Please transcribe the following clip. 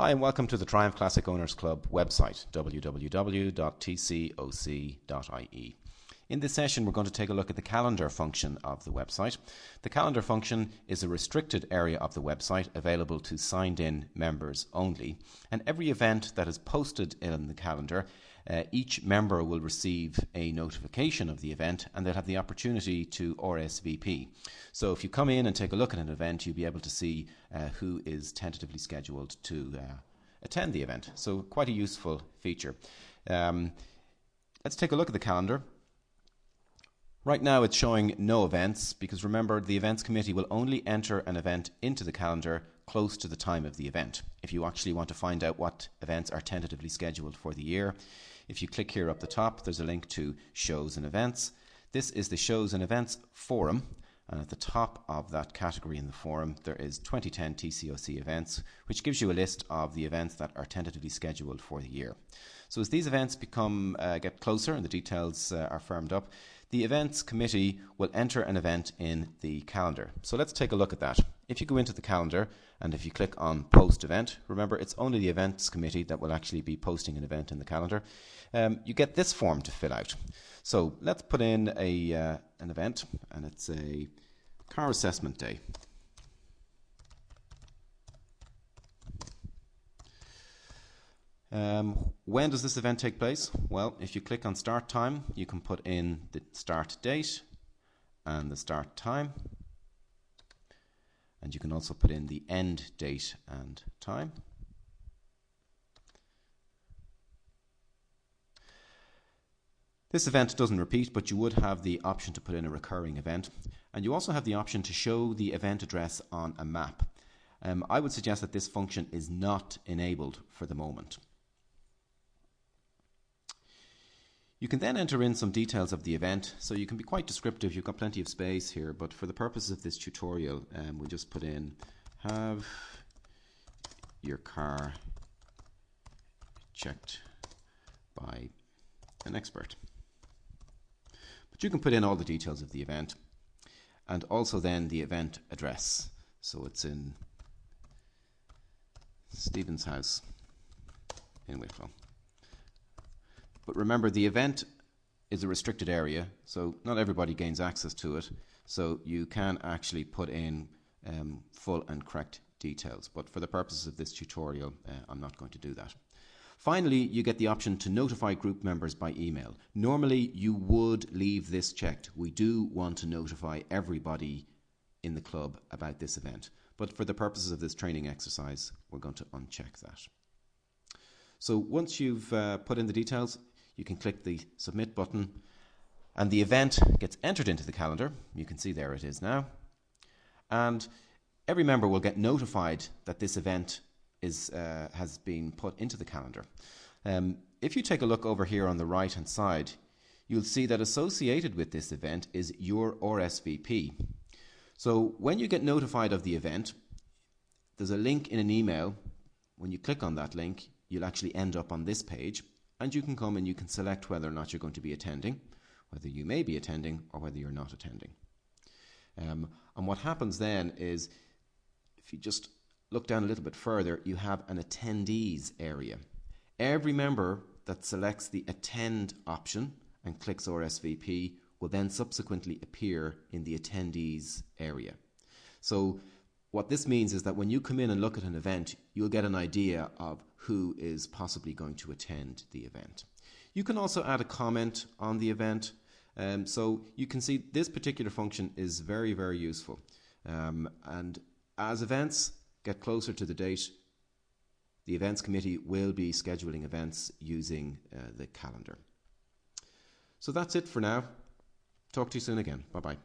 Hi and welcome to the Triumph Classic Owners Club website, www.tcoc.ie. In this session we're going to take a look at the calendar function of the website. The calendar function is a restricted area of the website available to signed in members only, and every event that is posted in the calendar, each member will receive a notification of the event and they'll have the opportunity to RSVP. So if you come in and take a look at an event, you'll be able to see who is tentatively scheduled to attend the event. So quite a useful feature. Let's take a look at the calendar. Right now it's showing no events because remember the events committee will only enter an event into the calendar close to the time of the event. If you actually want to find out what events are tentatively scheduled for the year, if you click here up the top, there's a link to shows and events. This is the shows and events forum, and at the top of that category in the forum there is 2010 TCOC events, which gives you a list of the events that are tentatively scheduled for the year. So as these events get closer and the details are firmed up, the events committee will enter an event in the calendar. So let's take a look at that. If you go into the calendar and if you click on post event, remember it's only the events committee that will actually be posting an event in the calendar. You get this form to fill out. So let's put in an event, and it's a car assessment day. When does this event take place? Well, if you click on start time, you can put in the start date and the start time, and you can also put in the end date and time. This event doesn't repeat, but you would have the option to put in a recurring event, and you also have the option to show the event address on a map. I would suggest that this function is not enabled for the moment. You can then enter in some details of the event, so you can be quite descriptive. You've got plenty of space here, but for the purposes of this tutorial, we just put in have your car checked by an expert. But you can put in all the details of the event and also then the event address. So it's in Stephen's house in Wicklow. But remember, the event is a restricted area, so not everybody gains access to it. So you can actually put in full and correct details. But for the purposes of this tutorial, I'm not going to do that. Finally, you get the option to notify group members by email. Normally, you would leave this checked. We do want to notify everybody in the club about this event. But for the purposes of this training exercise, we're going to uncheck that. So once you've put in the details, you can click the submit button and the event gets entered into the calendar. You can see there it is now. And every member will get notified that this event has been put into the calendar. If you take a look over here on the right hand side, you'll see that associated with this event is your RSVP. So when you get notified of the event, there's a link in an email. When you click on that link, you'll actually end up on this page, and you can come and you can select whether or not you're going to be attending, whether you may be attending or whether you're not attending. And what happens then is, if you just look down a little bit further, you have an attendees area. Every member that selects the attend option and clicks RSVP will then subsequently appear in the attendees area. So what this means is that when you come in and look at an event, you'll get an idea of who is possibly going to attend the event. You can also add a comment on the event. So you can see this particular function is very, very useful. And as events get closer to the date, the events committee will be scheduling events using the calendar. So that's it for now. Talk to you soon again. Bye-bye.